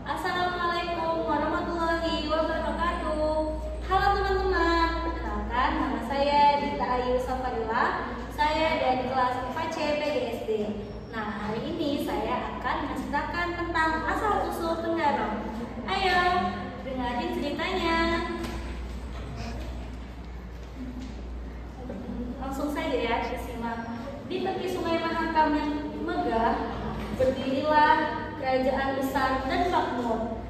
Assalamualaikum warahmatullahi wabarakatuh. Halo teman-teman, perkenalkan nama saya Dita Ayu Safarila. Saya dari kelas 4C PGSD. Nah, hari ini saya akan menceritakan tentang asal-usul Tenggarong. Ayo, dengarin ceritanya. Langsung saja ya, disimak. Di tepi Sungai Mahakam yang megah, berdirilah kerajaan besar dan makmur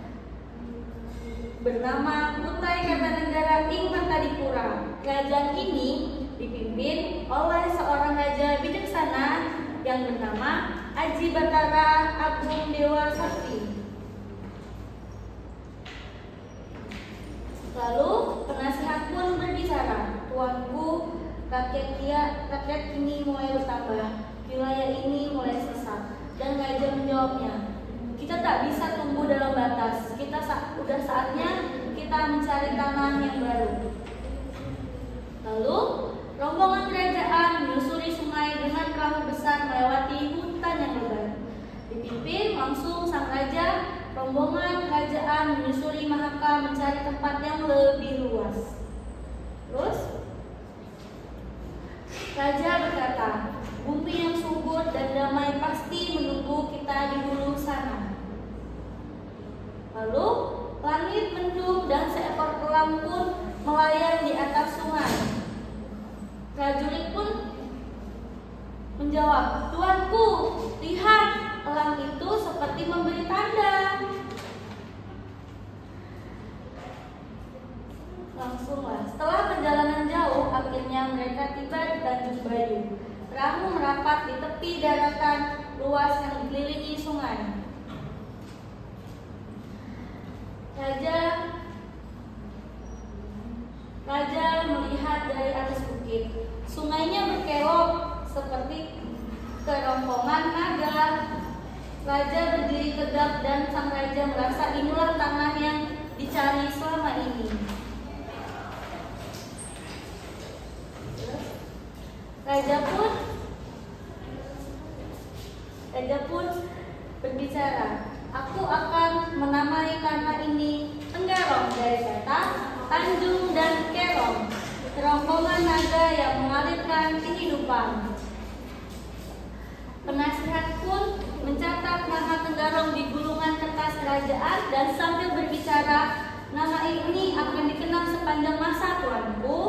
bernama Kutai Kartanegara ing Martadipura. Kerajaan ini dipimpin oleh seorang raja bijaksana yang bernama Aji Batara Agung Dewa Sakti. Lalu penasihat pun berbicara, "Tuanku, rakyat ini mulai bertambah, wilayah ini mulai sesat." Dan raja menjawabnya, "Kita tak bisa tumbuh dalam batas. Udah saatnya kita mencari tanah yang baru." Lalu rombongan kerajaan menyusuri sungai dengan perahu besar melewati hutan yang lebat. Dipimpin langsung sang raja, rombongan kerajaan menyusuri Mahakam mencari tempat yang lebih luas. Terus raja berkata, "Bumi yang subur dan damai pasti menunggu kita di hulu sana." Lalu langit mendung dan seekor elang pun melayang di atas sungai. Prajurit pun menjawab, "Tuanku, lihat, elang itu seperti memberi tanda." Langsunglah, setelah perjalanan jauh, akhirnya mereka tiba di Tanjung Bayu. Perahu merapat di tepi daratan luas yang dikelilingi sungai. Raja melihat dari atas bukit. Sungainya berkelok seperti kerongkongan naga. Raja berdiri tegak dan sang raja merasa inilah tanah yang dicari selama ini. Raja pun berbicara, "Aku akan menamai tanah ini Tenggarong dari kata Tanjung dan Kerong, kerongkongan naga yang mengalirkan kehidupan." Penasihat pun mencatat nama Tenggarong di gulungan kertas kerajaan dan sambil berbicara, "Nama ini akan dikenang sepanjang masa, tuanku."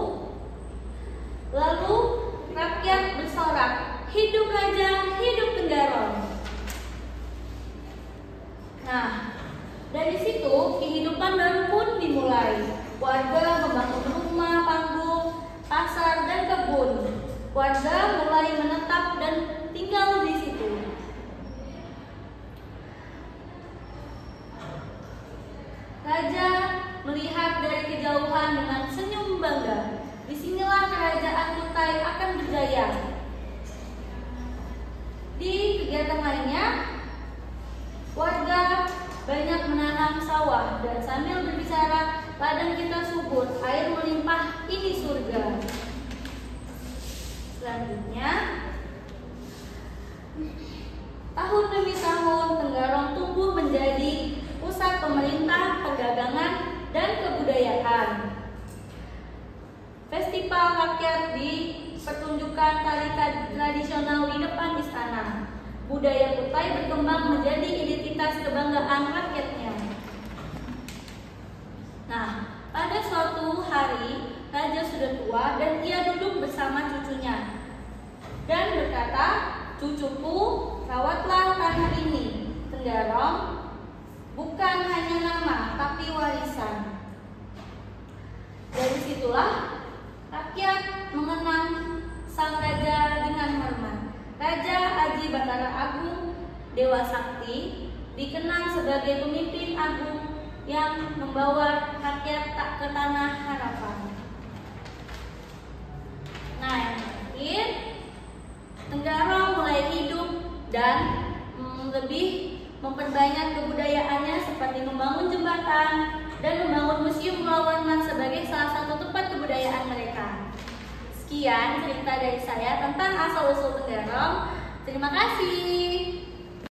Lalu rakyat bersorak, "Hidup raja, hidup Tenggarong." Nah, dari situ kehidupan baru pun dimulai. Warga membangun rumah panggung, pasar dan kebun. Warga mulai menetap dan tinggal di situ. Raja melihat dari kejauhan dengan senyum bangga. Disinilah kerajaan Kutai akan berjaya. Di kegiatan lainnya, warga banyak menanam sawah dan sambil berbicara, "Ladang kita subur, air melimpah, ini surga." Selanjutnya, tahun demi tahun Tenggarong tumbuh menjadi pusat pemerintah, perdagangan, dan kebudayaan. Festival rakyat di pertunjukan tari tradisional di depan istana. Budaya Kutai berkembang menjadi identitas kebanggaan rakyatnya. Nah, pada suatu hari, raja sudah tua dan ia duduk bersama cucunya dan berkata, "Cucuku, rawatlah tanah ini. Tenggarong bukan hanya nama, tapi warisan." Dari situlah rakyat mengenang sang raja dengan hormat. Raja Aji Batara Agung Dewa Sakti dikenang sebagai pemimpin agung yang membawa rakyat tak ke tanah harapan. Nah, yang terakhir, Tenggarong mulai hidup dan lebih memperbanyak kebudayaannya seperti membangun jembatan dan membangun museum Lawarman sebagai salah satu tempat kebudayaan mereka. Sekian cerita dari saya tentang asal-usul Tenggarong. Terima kasih.